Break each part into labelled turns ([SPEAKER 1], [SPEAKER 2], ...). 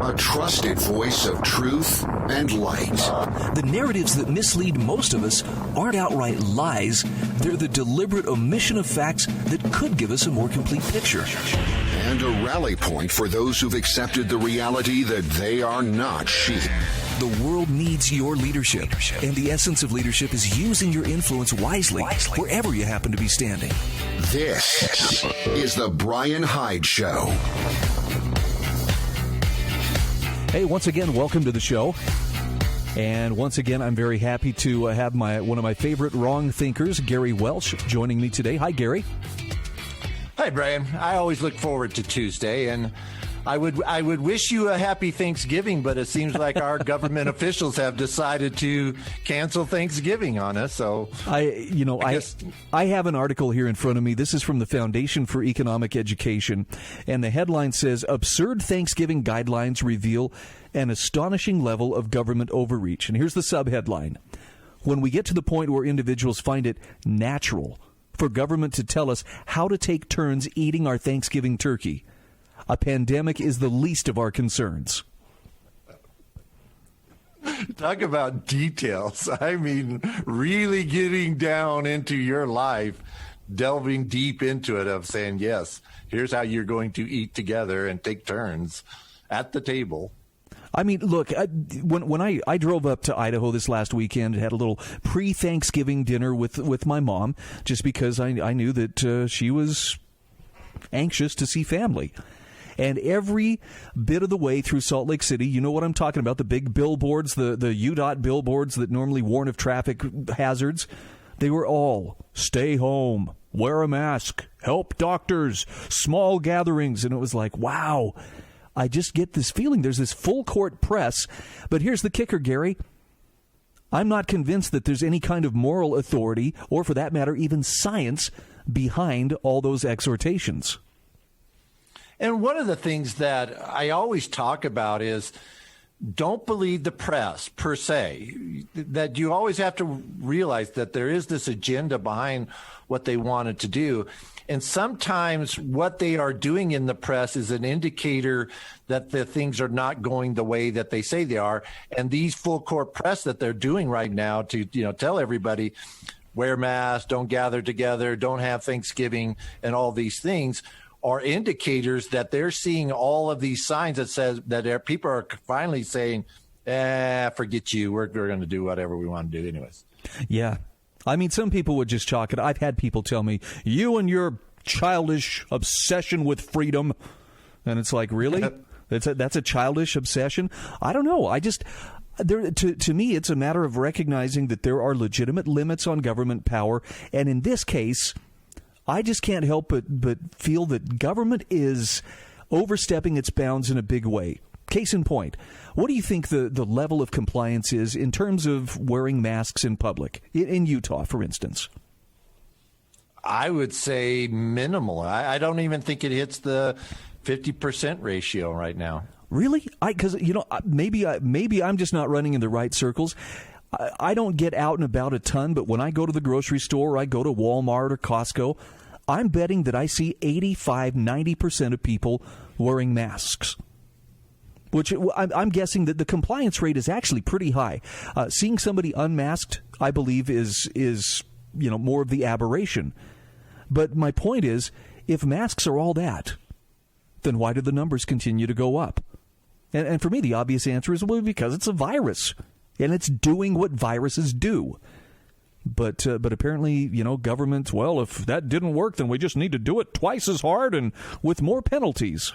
[SPEAKER 1] A trusted voice of truth and light.
[SPEAKER 2] The narratives that mislead most of us aren't outright lies. They're the deliberate omission of facts that could give us a more complete picture.
[SPEAKER 1] And a rally point for those who've accepted the reality that they are not sheep.
[SPEAKER 2] The world needs your leadership, and the essence of leadership is using your influence wisely wherever you happen to be standing.
[SPEAKER 1] This is the Bryan Hyde Show.
[SPEAKER 2] Hey, once again, welcome to the show. And once again, I'm very happy to have one of my favorite wrong thinkers, Gary Welch, joining me today. Hi, Gary.
[SPEAKER 3] Hi, Brian. I always look forward to Tuesday, and I would wish you a happy Thanksgiving, but it seems like our government officials have decided to cancel Thanksgiving on us. So
[SPEAKER 2] I have an article here in front of me. This is from the Foundation for Economic Education, and the headline says, "Absurd Thanksgiving guidelines reveal an astonishing level of government overreach." And here's the subheadline: "When we get to the point where individuals find it natural for government to tell us how to take turns eating our Thanksgiving turkey, a pandemic is the least of our concerns."
[SPEAKER 3] Talk about details. I mean, really getting down into your life, delving deep into it, of saying, yes, here's how you're going to eat together and take turns at the table.
[SPEAKER 2] I mean, look, when I drove up to Idaho this last weekend, had a little pre-Thanksgiving dinner with my mom, just because I knew that she was anxious to see family. And every bit of the way through Salt Lake City, you know what I'm talking about, the big billboards, the UDOT billboards that normally warn of traffic hazards, they were all, stay home, wear a mask, help doctors, small gatherings. And it was like, wow, I just get this feeling there's this full court press. But here's the kicker, Gary. I'm not convinced that there's any kind of moral authority, or for that matter, even science, behind all those exhortations.
[SPEAKER 3] And one of the things that I always talk about is don't believe the press per se, that you always have to realize that there is this agenda behind what they wanted to do. And sometimes what they are doing in the press is an indicator that the things are not going the way that they say they are. And these full court press that they're doing right now to, tell everybody, wear masks, don't gather together, don't have Thanksgiving, and all these things are indicators that they're seeing all of these signs that says that people are finally saying, forget you. We're going to do whatever we want to do anyways.
[SPEAKER 2] Yeah. I mean, some people would just chalk it. I've had people tell me, you and your childish obsession with freedom. And it's like, really? That's a childish obsession? I don't know. To me, it's a matter of recognizing that there are legitimate limits on government power. And in this case, I just can't help but feel that government is overstepping its bounds in a big way. Case in point, what do you think the level of compliance is in terms of wearing masks in public, in Utah, for instance?
[SPEAKER 3] I would say minimal. I don't even think it hits the 50% ratio right now.
[SPEAKER 2] Really? Because, maybe I'm just not running in the right circles. I don't get out and about a ton, but when I go to the grocery store, or I go to Walmart or Costco, I'm betting that I see 85-90% of people wearing masks, which I'm guessing that the compliance rate is actually pretty high. Seeing somebody unmasked, I believe, is more of the aberration. But my point is, if masks are all that, then why do the numbers continue to go up? And for me, the obvious answer is, well, because it's a virus. And it's doing what viruses do. But apparently, government, well, if that didn't work, then we just need to do it twice as hard and with more penalties.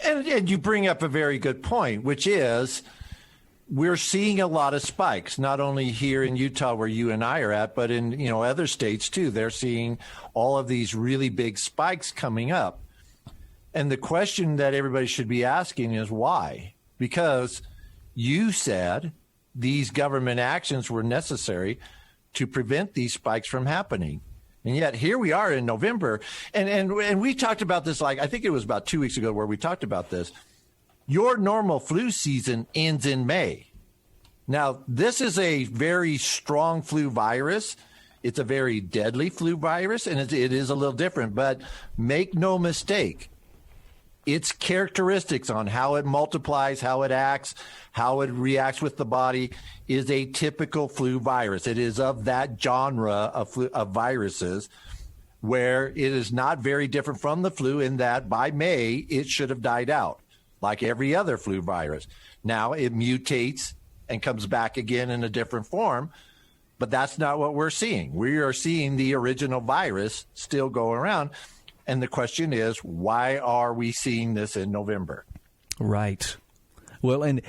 [SPEAKER 3] And you bring up a very good point, which is we're seeing a lot of spikes, not only here in Utah where you and I are at, but in other states too. They're seeing all of these really big spikes coming up. And the question that everybody should be asking is why? Because you said these government actions were necessary to prevent these spikes from happening. And yet here we are in November. And we talked about this, I think it was about 2 weeks ago where we talked about this. Your normal flu season ends in May. Now, this is a very strong flu virus. It's a very deadly flu virus, and it is a little different. But make no mistake, its characteristics on how it multiplies, how it acts, how it reacts with the body is a typical flu virus. It is of that genre of viruses where it is not very different from the flu in that by May, it should have died out like every other flu virus. Now it mutates and comes back again in a different form, but that's not what we're seeing. We are seeing the original virus still go around. And the question is, why are we seeing this in November?
[SPEAKER 2] Right. Well, and,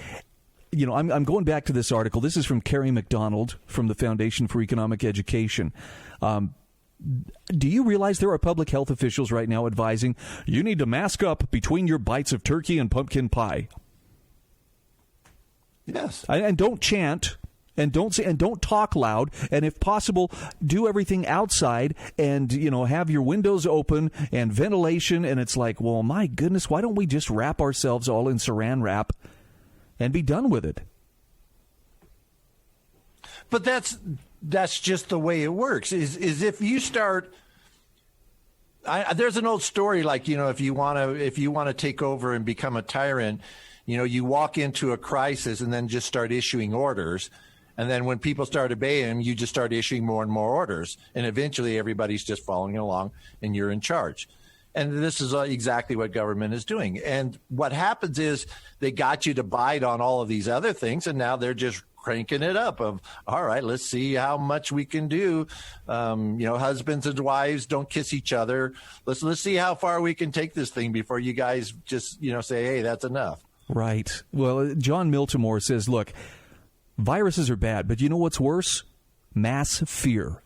[SPEAKER 2] you know, I'm going back to this article. This is from Carrie McDonald from the Foundation for Economic Education. Do you realize there are public health officials right now advising you need to mask up between your bites of turkey and pumpkin pie?
[SPEAKER 3] Yes.
[SPEAKER 2] And don't chant. And don't talk loud. And if possible, do everything outside and, you know, have your windows open and ventilation. And it's like, well, my goodness, why don't we just wrap ourselves all in saran wrap and be done with it?
[SPEAKER 3] But that's just the way it works. Is if you start. There's an old story like, you know, if you want to take over and become a tyrant, you know, you walk into a crisis and then just start issuing orders. And then when people start obeying, you just start issuing more and more orders. And eventually everybody's just following along and you're in charge. And this is exactly what government is doing. And what happens is they got you to bite on all of these other things. And now they're just cranking it up of, all right, let's see how much we can do. You know, husbands and wives don't kiss each other. Let's see how far we can take this thing before you guys just, you know, say, hey, that's enough.
[SPEAKER 2] Right. Well, John Miltimore says, look, viruses are bad, but you know what's worse? Mass fear.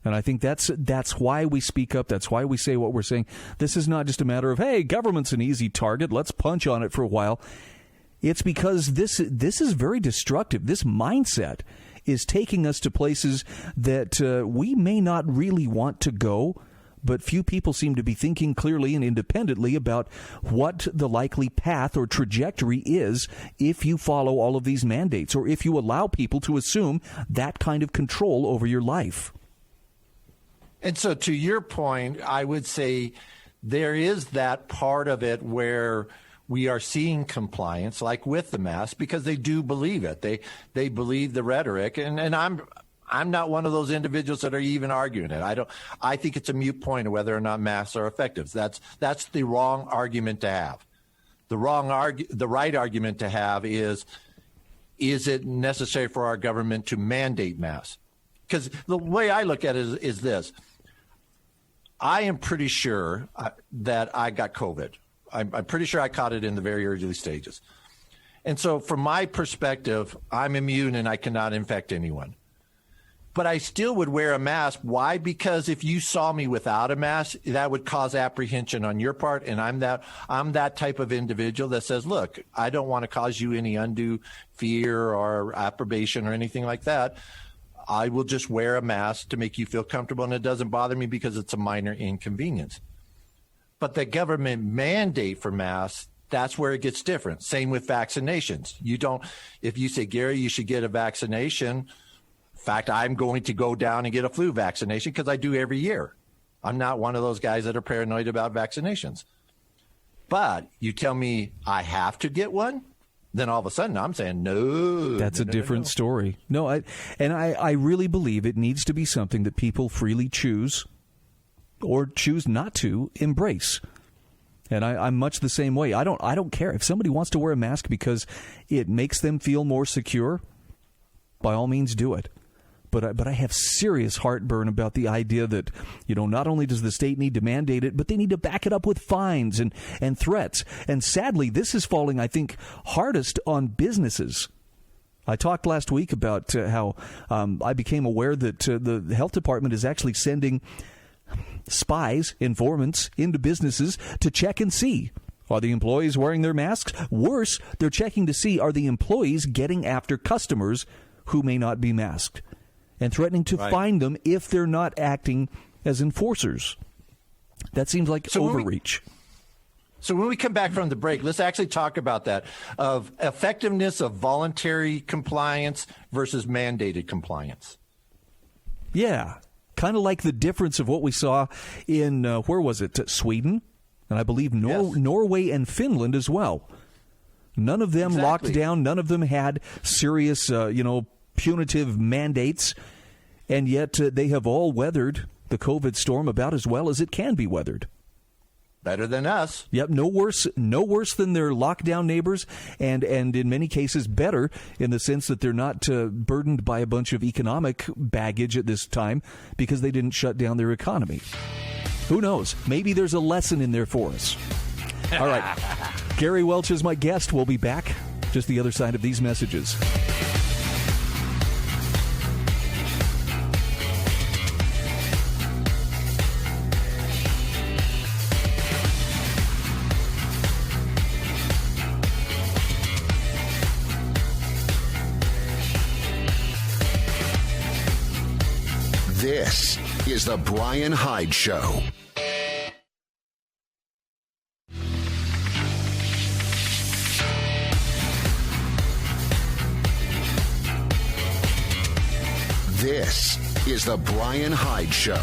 [SPEAKER 2] And I think that's why we speak up. That's why we say what we're saying. This is not just a matter of, hey, government's an easy target. Let's punch on it for a while. It's because this is very destructive. This mindset is taking us to places that we may not really want to go, but few people seem to be thinking clearly and independently about what the likely path or trajectory is if you follow all of these mandates or if you allow people to assume that kind of control over your life.
[SPEAKER 3] And so to your point, I would say there is that part of it where we are seeing compliance, like with the mask, because they do believe it. They believe the rhetoric. And I'm not one of those individuals that are even arguing it. I think it's a moot point of whether or not masks are effective. That's the wrong argument to have. The right argument to have is it necessary for our government to mandate masks? Because the way I look at it is this. I am pretty sure that I got COVID. I'm pretty sure I caught it in the very early stages. And so from my perspective, I'm immune and I cannot infect anyone. But I still would wear a mask. Why? Because if you saw me without a mask, that would cause apprehension on your part. And I'm that type of individual that says, look, I don't want to cause you any undue fear or approbation or anything like that. I will just wear a mask to make you feel comfortable, and it doesn't bother me because it's a minor inconvenience. But the government mandate for masks, that's where it gets different. Same with vaccinations. If you say, Gary, you should get a vaccination. In fact, I'm going to go down and get a flu vaccination because I do every year. I'm not one of those guys that are paranoid about vaccinations. But you tell me I have to get one, then all of a sudden I'm saying no.
[SPEAKER 2] That's a different story. No, I really believe it needs to be something that people freely choose or choose not to embrace. And I'm much the same way. I don't care if somebody wants to wear a mask because it makes them feel more secure. By all means, do it. But I have serious heartburn about the idea that, you know, not only does the state need to mandate it, but they need to back it up with fines and threats. And sadly, this is falling, I think, hardest on businesses. I talked last week about how I became aware that the health department is actually sending spies, informants, into businesses to check and see. Are the employees wearing their masks? Worse, they're checking to see, are the employees getting after customers who may not be masked, and threatening to fine them if they're not acting as enforcers. That seems like overreach.
[SPEAKER 3] So when we come back from the break, let's actually talk about that, of effectiveness of voluntary compliance versus mandated compliance.
[SPEAKER 2] Yeah, kind of like the difference of what we saw in, where was it, Sweden? And I believe
[SPEAKER 3] Yes.
[SPEAKER 2] Norway and Finland as well. None of them locked down. None of them had serious, punitive mandates. And yet they have all weathered the COVID storm about as well as it can be weathered.
[SPEAKER 3] Better than us.
[SPEAKER 2] Yep, no worse than their lockdown neighbors, and in many cases better in the sense that they're not burdened by a bunch of economic baggage at this time because they didn't shut down their economy. Who knows? Maybe there's a lesson in there for us. All right, Gary Welch is my guest. We'll be back just the other side of these messages.
[SPEAKER 1] This is the Bryan Hyde Show. This is the Bryan Hyde Show.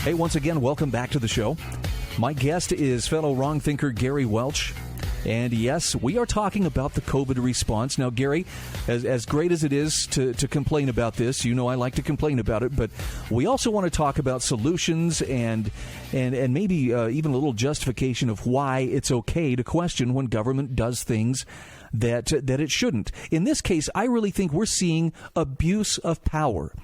[SPEAKER 2] Hey, once again, welcome back to the show. My guest is fellow WrongThinker Gary Welch. And yes, we are talking about the COVID response. Now, Gary, as great as it is to complain about this, you know I like to complain about it, but we also want to talk about solutions and maybe even a little justification of why it's okay to question when government does things that it shouldn't. In this case, I really think we're seeing abuse of power.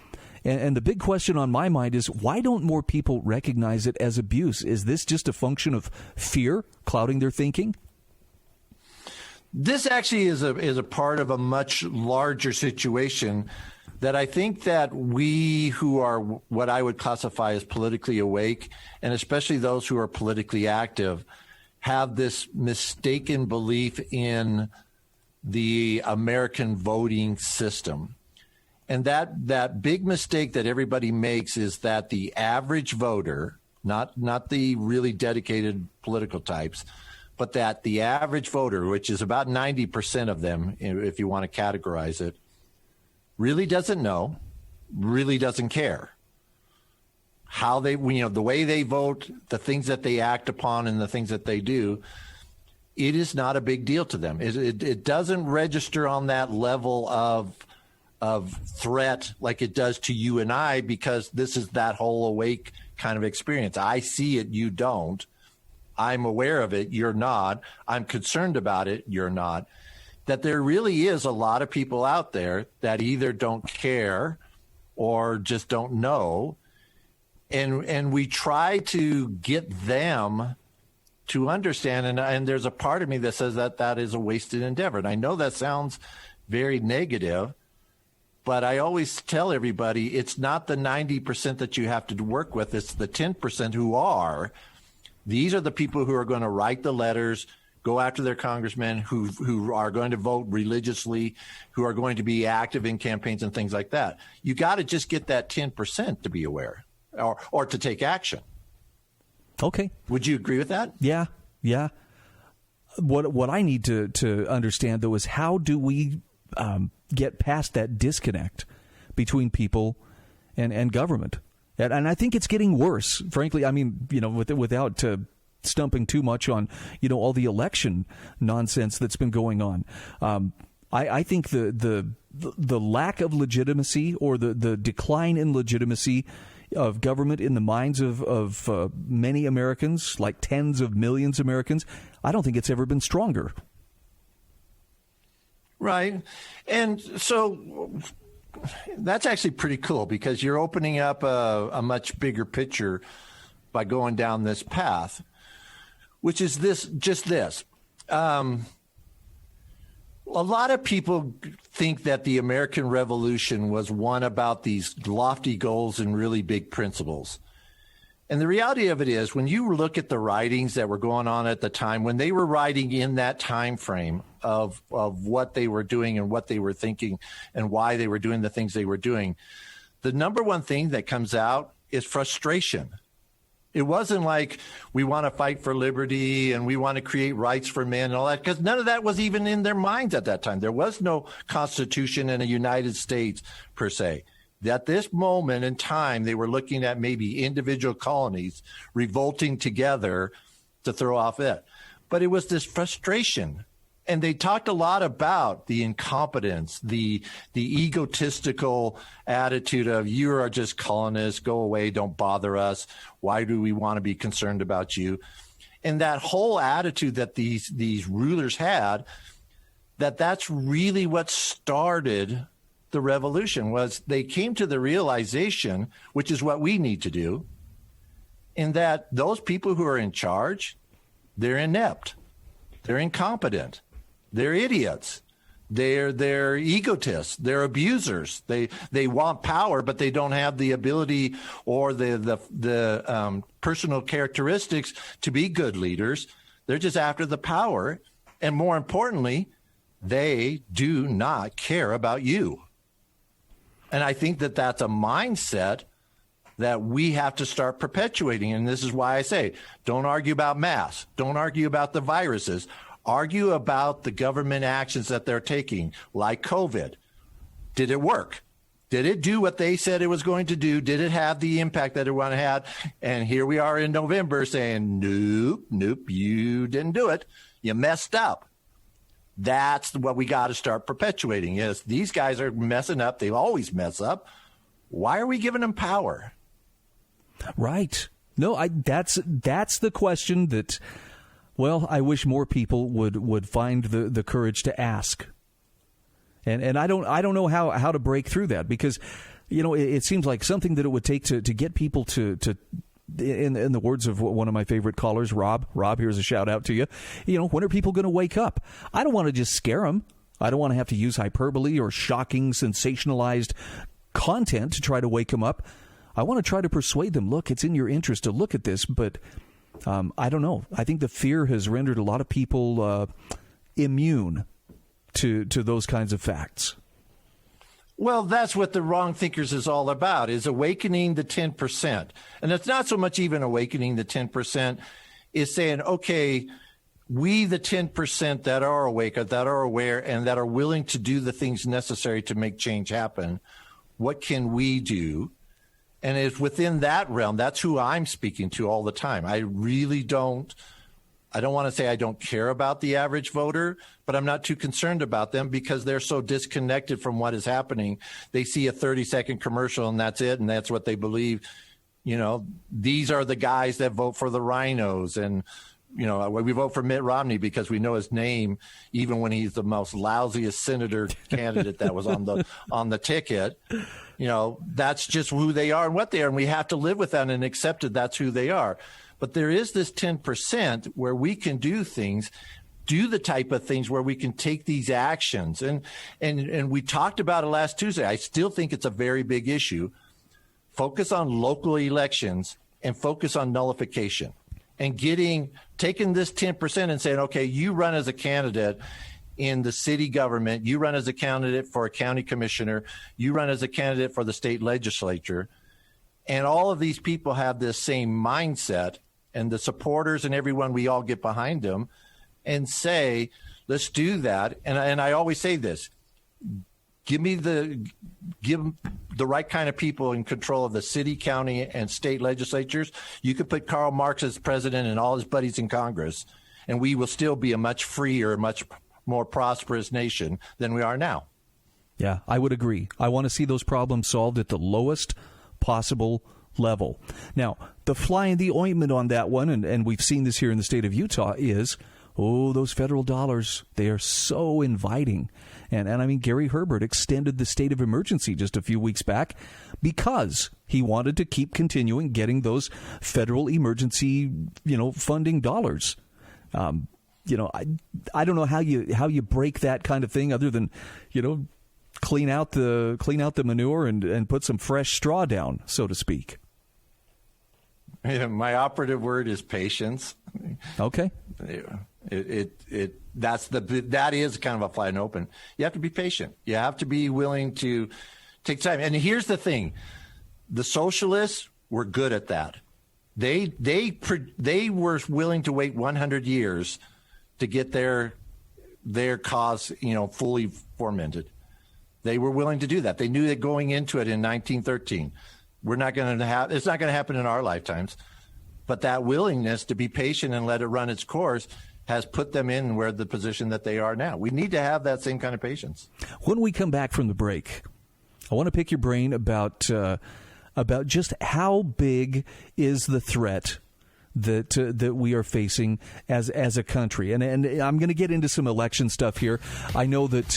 [SPEAKER 2] And the big question on my mind is, why don't more people recognize it as abuse? Is this just a function of fear clouding their thinking?
[SPEAKER 3] This actually is a part of a much larger situation that I think that we who are what I would classify as politically awake, and especially those who are politically active, have this mistaken belief in the American voting system. And that big mistake that everybody makes is that the average voter, not the really dedicated political types, but that the average voter, which is about 90% of them, if you want to categorize it, really doesn't know, really doesn't care. How they, the way they vote, the things that they act upon and the things that they do, it is not a big deal to them. It doesn't register on that level of threat like it does to you and I, because this is that whole awake kind of experience. I see it, you don't. I'm aware of it, you're not. I'm concerned about it, you're not. That there really is a lot of people out there that either don't care or just don't know. And we try to get them to understand. And there's a part of me that says that is a wasted endeavor. And I know that sounds very negative, but I always tell everybody it's not the 90% that you have to work with. It's the 10% who are. These are the people who are going to write the letters, go after their congressmen, who are going to vote religiously, who are going to be active in campaigns and things like that. You got to just get that 10% to be aware or to take action.
[SPEAKER 2] Okay.
[SPEAKER 3] Would you agree with that?
[SPEAKER 2] Yeah. What I need to understand, though, is how do we get past that disconnect between people and government? And I think it's getting worse, frankly. I mean, without stumping too much on, all the election nonsense that's been going on. I think the lack of legitimacy or the decline in legitimacy of government in the minds of many Americans, like tens of millions of Americans, I don't think it's ever been stronger.
[SPEAKER 3] Right. And so that's actually pretty cool, because you're opening up a much bigger picture by going down this path, which is this. A lot of people think that the American Revolution was one about these lofty goals and really big principles. And the reality of it is, when you look at the writings that were going on at the time, when they were writing in that time frame of what they were doing and what they were thinking and why they were doing the things they were doing, the number one thing that comes out is frustration. It wasn't like we want to fight for liberty and we want to create rights for men and all that, because none of that was even in their minds at that time. There was no Constitution in the United States per se. At this moment in time, they were looking at maybe individual colonies revolting together to throw off it. But it was this frustration. And they talked a lot about the incompetence, the egotistical attitude of, you are just colonists, go away, don't bother us. Why do we want to be concerned about you? And that whole attitude that these rulers had, that's really what started the revolution. Was they came to the realization, which is what we need to do, in that those people who are in charge, they're inept, they're incompetent, they're idiots, they're egotists, they're abusers. They want power, but they don't have the ability or the personal characteristics to be good leaders. They're just after the power, and more importantly, they do not care about you. And I think that's a mindset that we have to start perpetuating. And this is why I say, don't argue about masks. Don't argue about the viruses. Argue about the government actions that they're taking, like COVID. Did it work? Did it do what they said it was going to do? Did it have the impact that it had? And here we are in November saying, nope, you didn't do it. You messed up. That's what we got to start perpetuating. Is these guys are messing up. They always mess up. Why are we giving them power?
[SPEAKER 2] Right. No, that's the question that, well, I wish more people would find the courage to ask. And I don't know how to break through that, because, it seems like something that it would take to get people to in the words of one of my favorite callers, Rob, here's a shout out to you. When are people going to wake up? I don't want to just scare them. I don't want to have to use hyperbole or shocking, sensationalized content to try to wake them up. I want to try to persuade them, look, it's in your interest to look at this, but I don't know. I think the fear has rendered a lot of people immune to those kinds of facts.
[SPEAKER 3] Well, that's what the Wrong Thinkers is all about, is awakening the 10%. And it's not so much even awakening the 10%, is saying, okay, we, the 10% that are awake, that are aware, and that are willing to do the things necessary to make change happen, what can we do? And it's within that realm. That's who I'm speaking to all the time. I don't want to say I don't care about the average voter, but I'm not too concerned about them because they're so disconnected from what is happening. They see a 30-second commercial and that's it, and that's what they believe. These are the guys that vote for the rhinos, and we vote for Mitt Romney because we know his name, even when he's the most lousiest senator candidate that was on the ticket. That's just who they are and what they are, and we have to live with that and accept that that's who they are. But there is this 10% where we can do the type of things where we can take these actions. And we talked about it last Tuesday. I still think it's a very big issue. Focus on local elections and focus on nullification, and taking this 10% and saying, okay, you run as a candidate in the city government, you run as a candidate for a county commissioner, you run as a candidate for the state legislature. And all of these people have this same mindset, and the supporters and everyone, we all get behind them and say, let's do that. And I always say this, give the right kind of people in control of the city, county, and state legislatures. You could put Karl Marx as president and all his buddies in Congress, and we will still be a much freer, much more prosperous nation than we are now.
[SPEAKER 2] Yeah, I would agree. I want to see those problems solved at the lowest possible level. Now, the fly in the ointment on that one, and we've seen this here in the state of Utah, is, those federal dollars, they are so inviting. And I mean, Gary Herbert extended the state of emergency just a few weeks back because he wanted to keep continuing getting those federal emergency, funding dollars. I don't know how you break that kind of thing other than, clean out the manure and put some fresh straw down, so to speak.
[SPEAKER 3] Yeah, my operative word is patience.
[SPEAKER 2] Okay.
[SPEAKER 3] That is kind of a fly and open. You have to be patient. You have to be willing to take time. And here's the thing: the socialists were good at that. They were willing to wait 100 years to get their cause, fully fomented. They were willing to do that. They knew that going into it in 1913. It's not going to happen in our lifetimes. But that willingness to be patient and let it run its course has put them in where the position that they are now. We need to have that same kind of patience.
[SPEAKER 2] When we come back from the break, I want to pick your brain about just how big is the threat that we are facing as a country. And I'm going to get into some election stuff here. I know that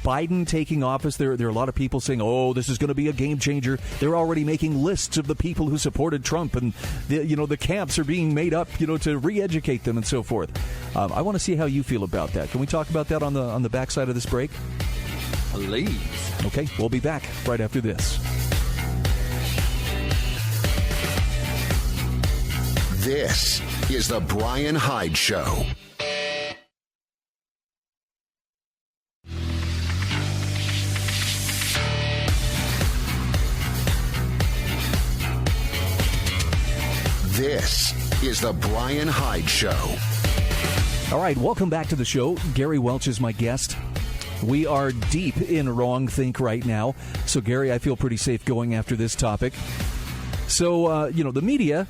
[SPEAKER 2] Biden taking office, there are a lot of people saying, oh, this is going to be a game changer. They're already making lists of the people who supported Trump, and the camps are being made up, to re-educate them and so forth. I want to see how you feel about that. Can we talk about that on the backside of this break?
[SPEAKER 3] Please.
[SPEAKER 2] Okay, we'll be back right after this.
[SPEAKER 1] This is the Bryan Hyde Show. This is the Bryan Hyde Show.
[SPEAKER 2] All right, welcome back to the show. Gary Welch is my guest. We are deep in WrongThink right now. So, Gary, I feel pretty safe going after this topic. So, the media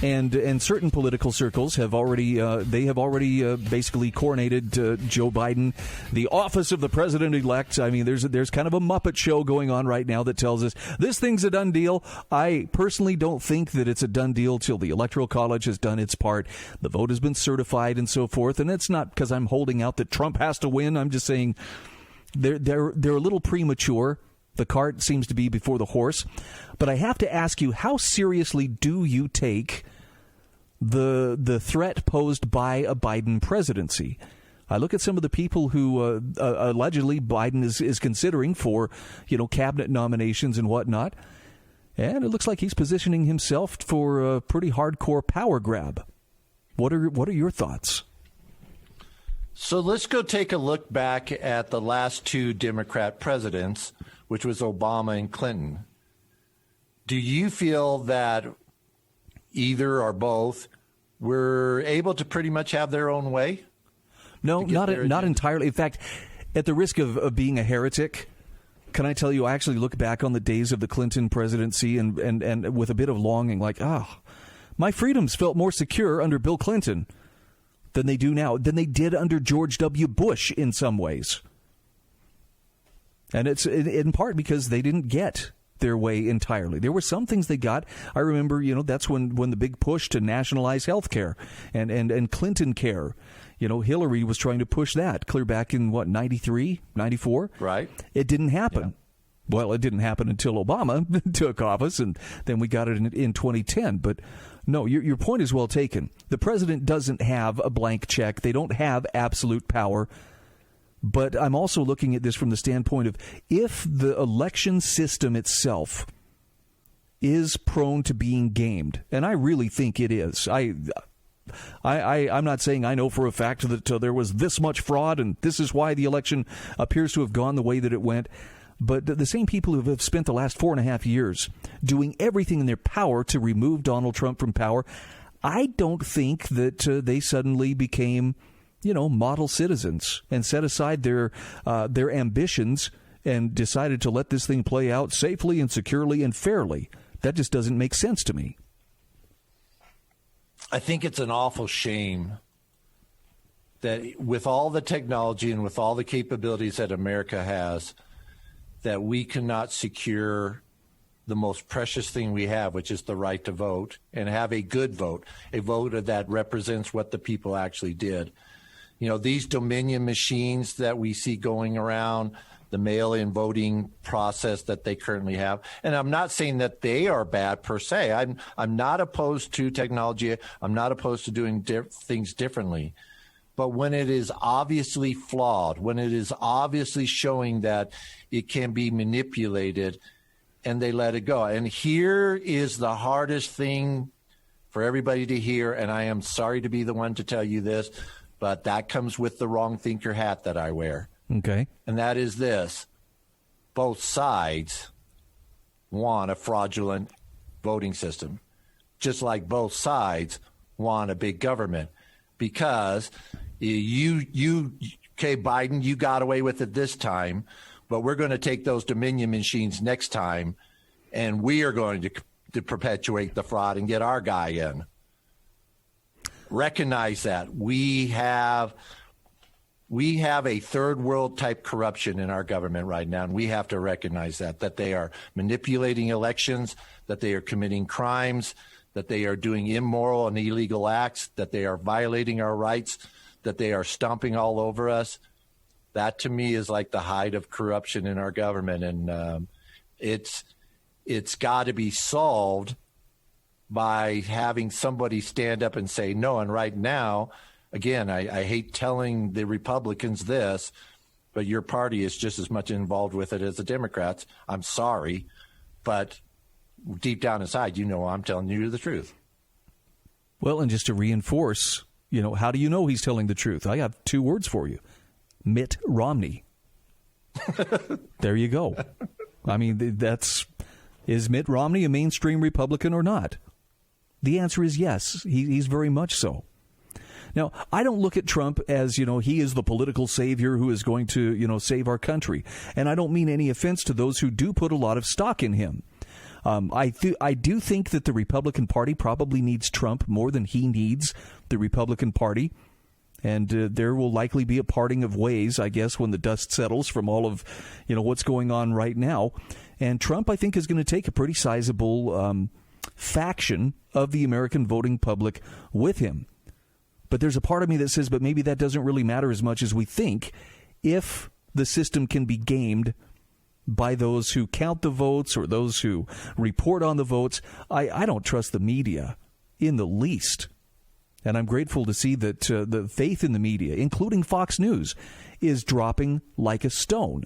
[SPEAKER 2] and certain political circles have already basically coronated Joe Biden the office of the president-elect. I mean, there's kind of a Muppet show going on right now that tells us this thing's a done deal. I personally don't think that it's a done deal till the Electoral College has done its part. The vote has been certified and so forth. And it's not because I'm holding out that Trump has to win. I'm just saying they're a little premature. The cart seems to be before the horse. But I have to ask you, how seriously do you take the threat posed by a Biden presidency? I look at some of the people who allegedly Biden is considering for, cabinet nominations and whatnot, and it looks like he's positioning himself for a pretty hardcore power grab. What are your thoughts?
[SPEAKER 3] So let's go take a look back at the last two Democrat presidents, which was Obama and Clinton. Do you feel that either or both were able to pretty much have their own way?
[SPEAKER 2] No, not entirely. In fact, at the risk of being a heretic, can I tell you, I actually look back on the days of the Clinton presidency and with a bit of longing, like, my freedoms felt more secure under Bill Clinton than they do now, than they did under George W. Bush in some ways. And it's in part because they didn't get their way entirely. There were some things they got. I remember, that's when the big push to nationalize health care and Clinton care. Hillary was trying to push that clear back in, 93, 94?
[SPEAKER 3] Right.
[SPEAKER 2] It didn't happen.
[SPEAKER 3] Yeah.
[SPEAKER 2] Well, it didn't happen until Obama took office, and then we got it in 2010. But no, your point is well taken. The president doesn't have a blank check. They don't have absolute power. But I'm also looking at this from the standpoint of if the election system itself is prone to being gamed, and I really think it is. I'm not saying I know for a fact that there was this much fraud and this is why the election appears to have gone the way that it went. But the same people who have spent the last 4.5 years doing everything in their power to remove Donald Trump from power, I don't think that they suddenly became, model citizens and set aside their ambitions and decided to let this thing play out safely and securely and fairly. That just doesn't make sense to me.
[SPEAKER 3] I think it's an awful shame that with all the technology and with all the capabilities that America has, that we cannot secure the most precious thing we have, which is the right to vote, and have a good vote, a vote that represents what the people actually did. These Dominion machines that we see going around, the mail-in voting process that they currently have. And I'm not saying that they are bad per se. I'm not opposed to technology. I'm not opposed to doing things differently. But when it is obviously flawed, when it is obviously showing that it can be manipulated, and they let it go. And here is the hardest thing for everybody to hear, and I am sorry to be the one to tell you this, but that comes with the WrongThinker hat that I wear.
[SPEAKER 2] Okay.
[SPEAKER 3] And that is this. Both sides want a fraudulent voting system, just like both sides want a big government, because you okay, Biden, you got away with it this time, but we're going to take those Dominion machines next time, and we are going to perpetuate the fraud and get our guy in. Recognize that we have a third world type corruption in our government right now, and we have to recognize that they are manipulating elections, that they are committing crimes, that they are doing immoral and illegal acts, that they are violating our rights, that they are stomping all over us. That to me is like the height of corruption in our government, and it's got to be solved by having somebody stand up and say no. And right now, again, I hate telling the Republicans this, but your party is just as much involved with it as the Democrats. I'm sorry, but deep down inside, I'm telling you the truth.
[SPEAKER 2] Well, and just to reinforce, how do you know he's telling the truth? I have 2 words for you. Mitt Romney. There you go. I mean, is Mitt Romney a mainstream Republican or not? The answer is yes. He's very much so. Now, I don't look at Trump as, he is the political savior who is going to, save our country. And I don't mean any offense to those who do put a lot of stock in him. I do think that the Republican Party probably needs Trump more than he needs the Republican Party. And there will likely be a parting of ways, I guess, when the dust settles from all of, what's going on right now. And Trump, I think, is going to take a pretty sizable faction of the American voting public with him. But there's a part of me that says, but maybe that doesn't really matter as much as we think if the system can be gamed by those who count the votes or those who report on the votes. I don't trust the media in the least. And I'm grateful to see that the faith in the media, including Fox News, is dropping like a stone.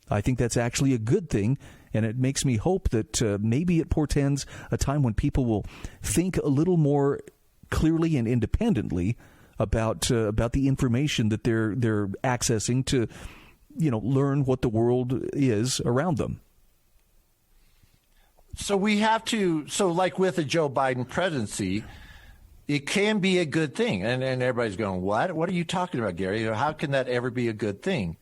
[SPEAKER 2] I think that's actually a good thing, and it makes me hope that maybe it portends a time when people will think a little more clearly and independently about the information that they're accessing to, learn what the world is around them.
[SPEAKER 3] So we have to. So like with the Joe Biden presidency, it can be a good thing. And everybody's going, what? What are you talking about, Gary? How can that ever be a good thing?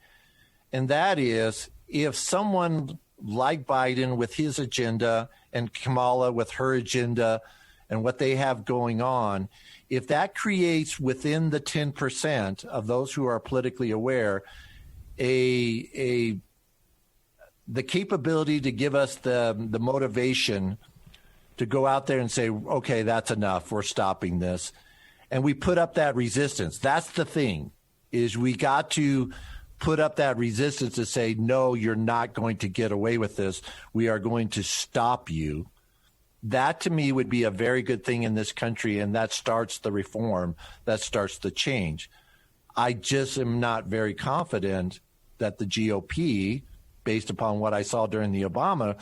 [SPEAKER 3] And that is if someone like Biden with his agenda and Kamala with her agenda and what they have going on, if that creates within the 10% of those who are politically aware the capability to give us the motivation to go out there and say, okay, that's enough. We're stopping this. And we put up that resistance. That's the thing, is we got to put up that resistance to say, no, you're not going to get away with this. We are going to stop you. That, to me, would be a very good thing in this country, and that starts the reform. That starts the change. I just am not very confident that the GOP, based upon what I saw during the Obama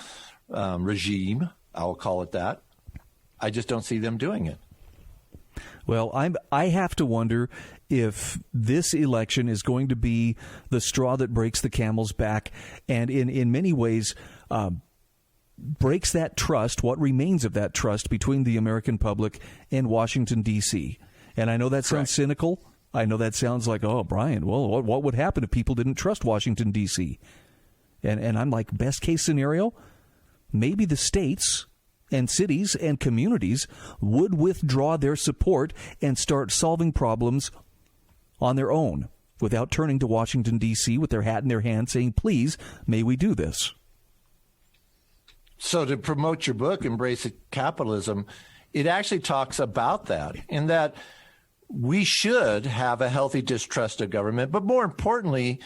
[SPEAKER 3] regime, I'll call it that, I just don't see them doing it.
[SPEAKER 2] Well, I have to wonder if this election is going to be the straw that breaks the camel's back, and in many ways breaks that trust, what remains of that trust between the American public and Washington, D.C. And I know that sounds cynical. I know that sounds like, oh, Brian, well, what would happen if people didn't trust Washington, D.C.? And I'm like, best case scenario, maybe the states and cities and communities would withdraw their support and start solving problems on their own without turning to Washington, D.C. with their hat in their hand saying, please, may we do this?
[SPEAKER 3] So to promote your book, Embrace Capitalism, it actually talks about that, in that we should have a healthy distrust of government, but more importantly,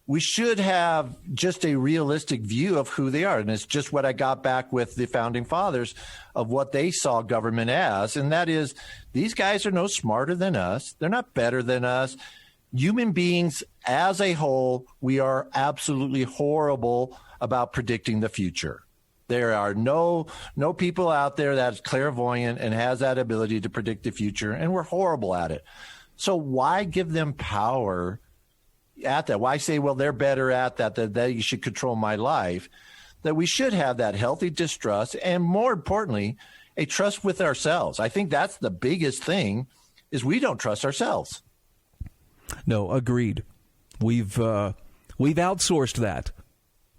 [SPEAKER 3] we should have just a realistic view of who they are. And it's just what I got back with the founding fathers of what they saw government as. And that is, these guys are no smarter than us. They're not better than us. Human beings as a whole, we are absolutely horrible about predicting the future. There are no people out there that's clairvoyant and has that ability to predict the future, and we're horrible at it. So why give them power at that? Why say, well, they're better at that you should control my life? That we should have that healthy distrust, and more importantly, a trust with ourselves. I think that's the biggest thing, is we don't trust ourselves.
[SPEAKER 2] No, agreed. We've outsourced that.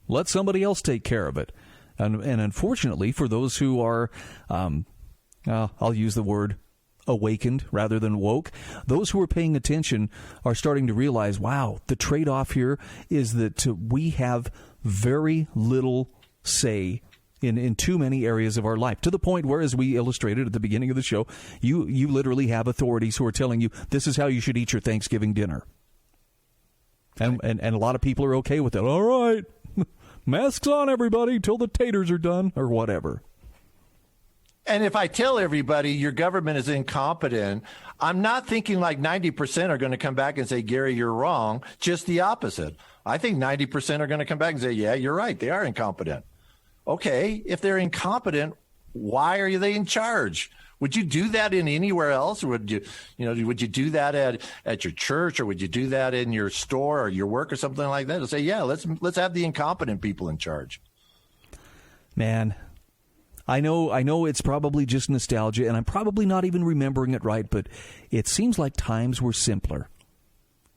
[SPEAKER 2] Let somebody else take care of it. And unfortunately, for those who are, I'll use the word awakened rather than woke, those who are paying attention are starting to realize, wow, the trade-off here is that we have very little say in too many areas of our life, to the point where, as we illustrated at the beginning of the show, you literally have authorities who are telling you this is how you should eat your Thanksgiving dinner. And a lot of people are okay with it. All right, masks on, everybody, till the taters are done, or whatever.
[SPEAKER 3] And if I tell everybody your government is incompetent, I'm not thinking like 90% are going to come back and say, Gary, you're wrong. Just the opposite. I think 90% are going to come back and say, yeah, you're right. They are incompetent. Okay, if they're incompetent, why are they in charge? Would you do that in anywhere else? Or would you do that at your church, or would you do that in your store or your work or something like that? To say, yeah, let's have the incompetent people in charge.
[SPEAKER 2] Man, I know it's probably just nostalgia, and I'm probably not even remembering it right, but it seems like times were simpler.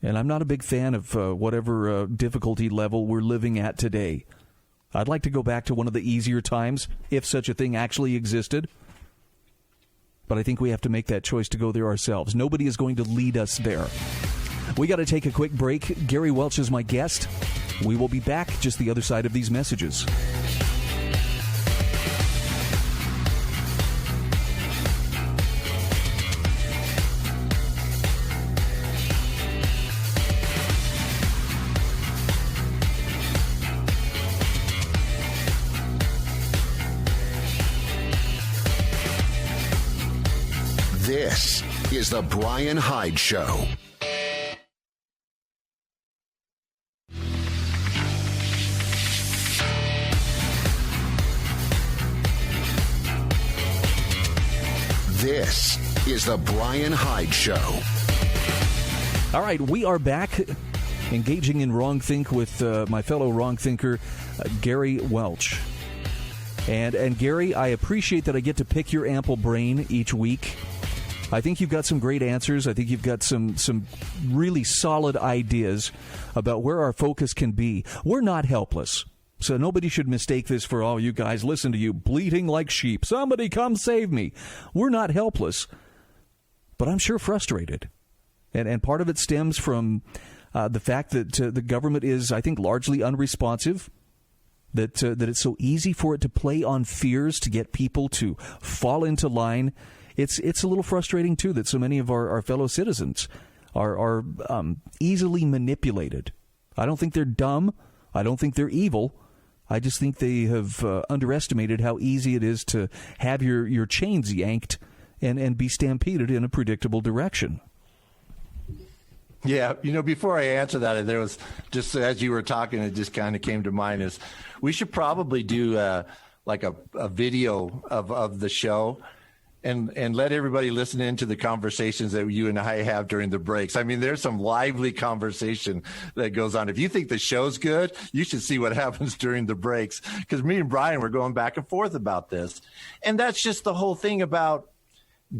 [SPEAKER 2] And I'm not a big fan of whatever difficulty level we're living at today. I'd like to go back to one of the easier times, if such a thing actually existed. But I think we have to make that choice to go there ourselves. Nobody is going to lead us there. We got to take a quick break. Gary Welch is my guest. We will be back just the other side of these messages.
[SPEAKER 1] This is the Bryan Hyde Show. This is the Bryan Hyde Show.
[SPEAKER 2] All right, we are back engaging in WrongThink with my fellow WrongThinker, Gary Welch. And Gary, I appreciate that I get to pick your ample brain each week. I think you've got some great answers. I think you've got some really solid ideas about where our focus can be. We're not helpless. So nobody should mistake this for, oh, you guys, listen to you, bleating like sheep. Somebody come save me. We're not helpless, but I'm sure frustrated. And part of it stems from the fact that the government is, I think, largely unresponsive, that it's so easy for it to play on fears to get people to fall into line. It's a little frustrating, too, that so many of our fellow citizens are easily manipulated. I don't think they're dumb. I don't think they're evil. I just think they have underestimated how easy it is to have your chains yanked and be stampeded in a predictable direction.
[SPEAKER 3] Yeah, before I answer that, there was just as you were talking, it just kind of came to mind is we should probably do like a video of the show and let everybody listen into the conversations that you and I have during the breaks. I mean, there's some lively conversation that goes on. If you think the show's good, you should see what happens during the breaks, because me and Bryan were going back and forth about this. And that's just the whole thing about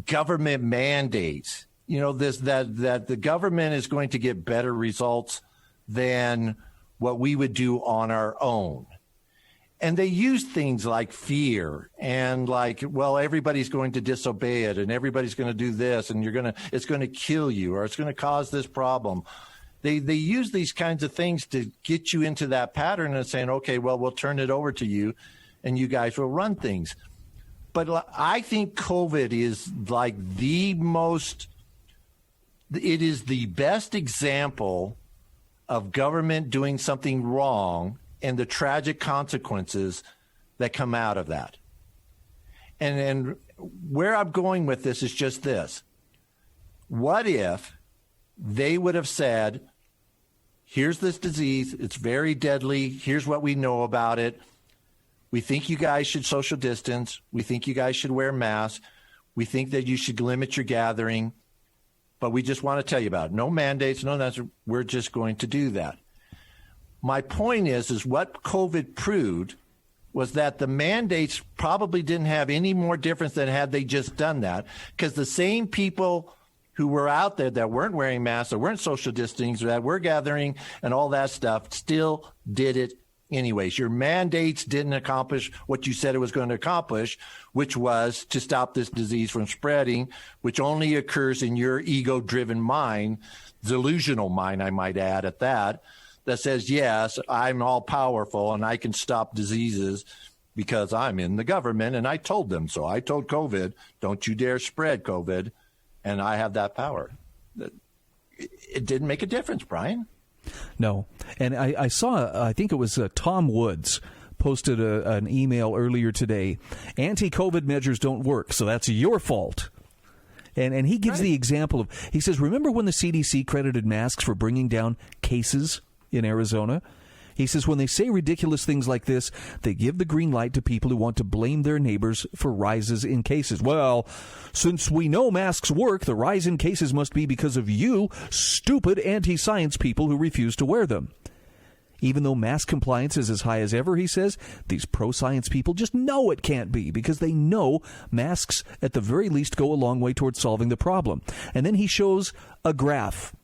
[SPEAKER 3] government mandates. That the government is going to get better results than what we would do on our own. And they use things like fear and like, well, everybody's going to disobey it and everybody's going to do this and it's going to kill you or it's going to cause this problem. They use these kinds of things to get you into that pattern and saying, okay, well, we'll turn it over to you and you guys will run things. But I think COVID is like it is the best example of government doing something wrong and the tragic consequences that come out of that. And where I'm going with this is just this. What if they would have said, here's this disease, it's very deadly, here's what we know about it, we think you guys should social distance, we think you guys should wear masks, we think that you should limit your gathering, but we just want to tell you about it. No mandates, no nothing. We're just going to do that. My point is what COVID proved was that the mandates probably didn't have any more difference than had they just done that, because the same people who were out there that weren't wearing masks, that weren't social distancing, that were gathering and all that stuff, still did it anyways. Your mandates didn't accomplish what you said it was going to accomplish, which was to stop this disease from spreading, which only occurs in your ego-driven mind, delusional mind, I might add at that says, yes, I'm all powerful and I can stop diseases because I'm in the government and I told them so. I told COVID, don't you dare spread COVID, and I have that power. It didn't make a difference, Brian.
[SPEAKER 2] No. And I saw, I think it was Tom Woods posted an email earlier today. Anti-COVID measures don't work, so that's your fault. And he gives the example of, he says, remember when the CDC credited masks for bringing down cases in Arizona? He says, when they say ridiculous things like this, they give the green light to people who want to blame their neighbors for rises in cases. Well, since we know masks work, the rise in cases must be because of you, stupid anti-science people who refuse to wear them. Even though mask compliance is as high as ever, he says, these pro-science people just know it can't be because they know masks at the very least go a long way towards solving the problem. And then he shows a graph.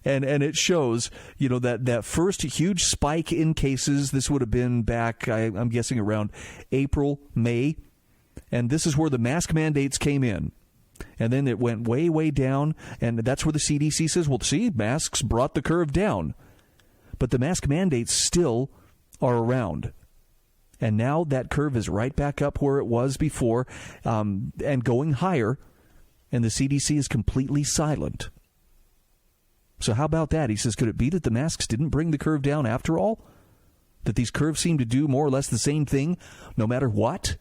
[SPEAKER 2] And it shows, you know, that first huge spike in cases. This would have been back, I'm guessing, around April, May. And this is where the mask mandates came in. And then it went way, way down. And that's where the CDC says, well, see, masks brought the curve down. But the mask mandates still are around. And now that curve is right back up where it was before and going higher. And the CDC is completely silent. So how about that? He says, could it be that the masks didn't bring the curve down after all? That these curves seem to do more or less the same thing no matter what?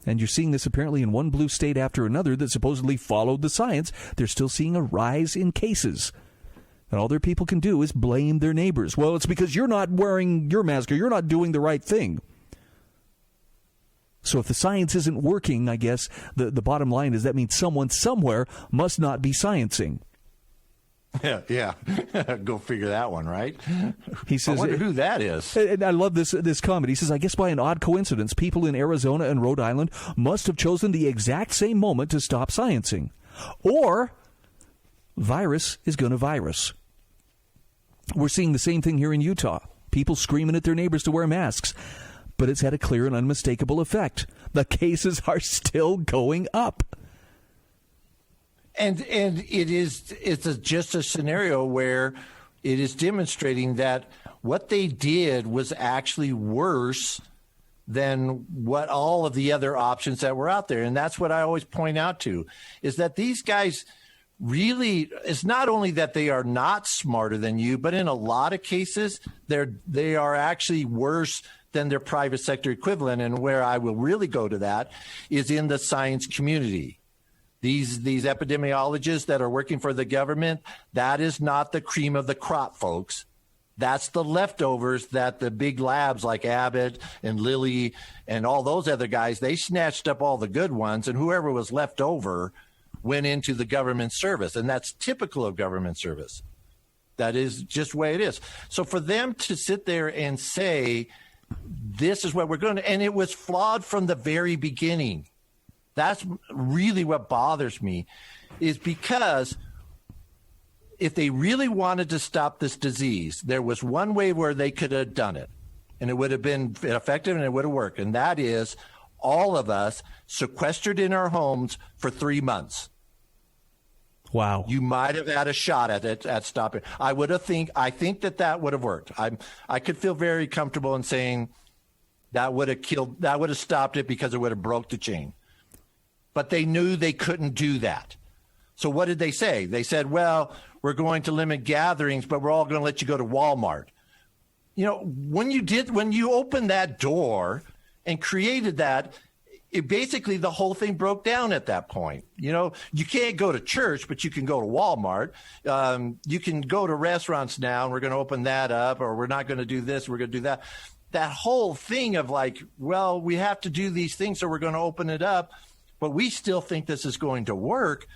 [SPEAKER 2] And you're seeing this apparently in one blue state after another that supposedly followed the science. They're still seeing a rise in cases. And all their people can do is blame their neighbors. Well, it's because you're not wearing your mask or you're not doing the right thing. So if the science isn't working, I guess the bottom line is that means someone somewhere must not be sciencing.
[SPEAKER 3] Yeah. Go figure that one, right?
[SPEAKER 2] He says,
[SPEAKER 3] I wonder who that is.
[SPEAKER 2] And I love this comment. He says, I guess by an odd coincidence, people in Arizona and Rhode Island must have chosen the exact same moment to stop sciencing. Or virus is going to virus. We're seeing the same thing here in Utah. People screaming at their neighbors to wear masks. But it's had a clear and unmistakable effect. The cases are still going up.
[SPEAKER 3] And it's just a scenario where it is demonstrating that what they did was actually worse than what all of the other options that were out there. And that's what I always point out to, is that these guys really, it's not only that they are not smarter than you, but in a lot of cases, they are actually worse than their private sector equivalent. And where I will really go to that is in the science community. These epidemiologists that are working for the government, that is not the cream of the crop, folks. That's the leftovers that the big labs like Abbott and Lilly and all those other guys, they snatched up all the good ones, and whoever was left over went into the government service. And that's typical of government service. That is just the way it is. So for them to sit there and say, this is what we're going to, and it was flawed from the very beginning. That's really what bothers me, is because if they really wanted to stop this disease, there was one way where they could have done it, and it would have been effective and it would have worked. And that is all of us sequestered in our homes for 3 months.
[SPEAKER 2] Wow.
[SPEAKER 3] You might have had a shot at it, at stopping. I think that would have worked. I could feel very comfortable in saying that would have stopped it because it would have broke the chain. But they knew they couldn't do that. So what did they say? They said, well, we're going to limit gatherings, but we're all going to let you go to Walmart. You know, when you opened that door and created that, it basically the whole thing broke down at that point. You know, you can't go to church, but you can go to Walmart. You can go to restaurants now, and we're going to open that up, or we're not going to do this, we're going to do that. That whole thing of like, well, we have to do these things, so we're going to open it up, but we still think this is going to work.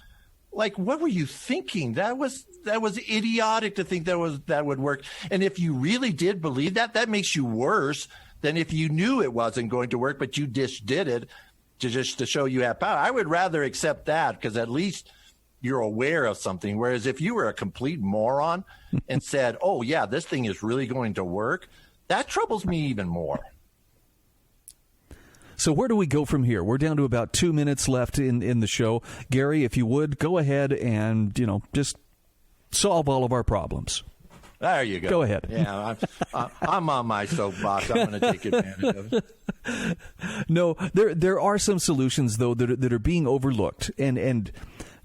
[SPEAKER 3] Like, what were you thinking? That was idiotic to think that would work. And if you really did believe that, that makes you worse than if you knew it wasn't going to work, but you just did it to show you have power. I would rather accept that, because at least you're aware of something. Whereas if you were a complete moron and said, oh, yeah, this thing is really going to work, that troubles me even more.
[SPEAKER 2] So where do we go from here? We're down to about 2 minutes left in the show. Gary, if you would, go ahead and, just solve all of our problems.
[SPEAKER 3] There you go.
[SPEAKER 2] Go ahead.
[SPEAKER 3] Yeah, I'm on my soapbox. I'm going to take advantage of it.
[SPEAKER 2] No, there are some solutions, though, that are being overlooked. And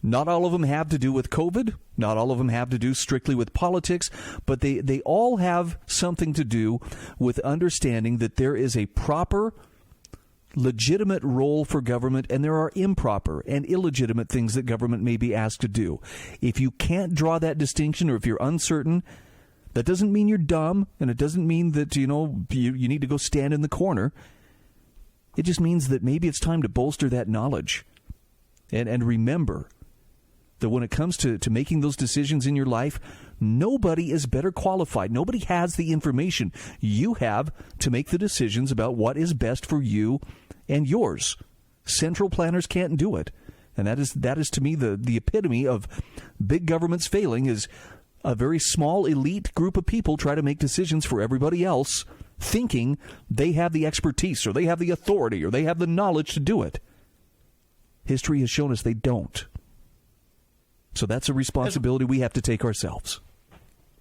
[SPEAKER 2] not all of them have to do with COVID. Not all of them have to do strictly with politics. But they all have something to do with understanding that there is a proper, legitimate role for government, and there are improper and illegitimate things that government may be asked to do. If you can't draw that distinction, or if you're uncertain, that doesn't mean you're dumb, and it doesn't mean that you need to go stand in the corner. It just means that maybe it's time to bolster that knowledge and remember that when it comes to making those decisions in your life, nobody is better qualified. Nobody has the information you have to make the decisions about what is best for you and yours. Central planners can't do it. And that is to me the epitome of big government's failing, is a very small elite group of people try to make decisions for everybody else, thinking they have the expertise or they have the authority or they have the knowledge to do it. History has shown us they don't. So that's a responsibility we have to take ourselves.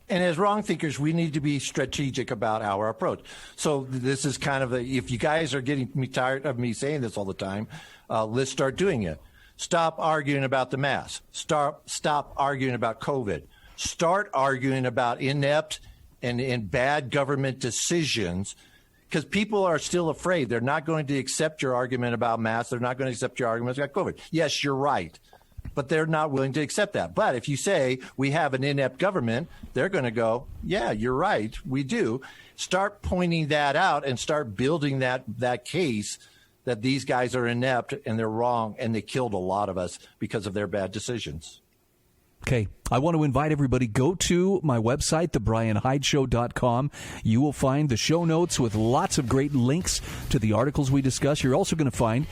[SPEAKER 3] And as wrong thinkers, we need to be strategic about our approach. So this is kind of if you guys are getting me tired of me saying this all the time, let's start doing it. Stop arguing about the mask. Stop arguing about COVID. Start arguing about inept and bad government decisions, because people are still afraid. They're not going to accept your argument about masks. They're not going to accept your arguments about COVID. Yes, you're right, but they're not willing to accept that. But if you say we have an inept government, they're going to go, yeah, you're right, we do. Start pointing that out and start building that case that these guys are inept and they're wrong and they killed a lot of us because of their bad decisions.
[SPEAKER 2] Okay, I want to invite everybody, go to my website, thebryanhydeshow.com. You will find the show notes with lots of great links to the articles we discuss. You're also going to find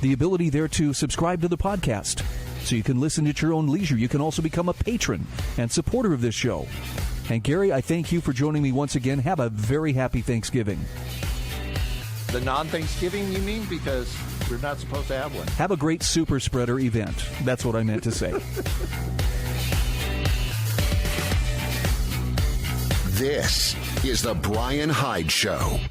[SPEAKER 2] the ability there to subscribe to the podcast, so you can listen at your own leisure. You can also become a patron and supporter of this show. And Gary, I thank you for joining me once again. Have a very happy Thanksgiving.
[SPEAKER 3] The non-Thanksgiving, you mean? Because we're not supposed to have one.
[SPEAKER 2] Have a great super spreader event. That's what I meant to say.
[SPEAKER 1] This is the Bryan Hyde Show.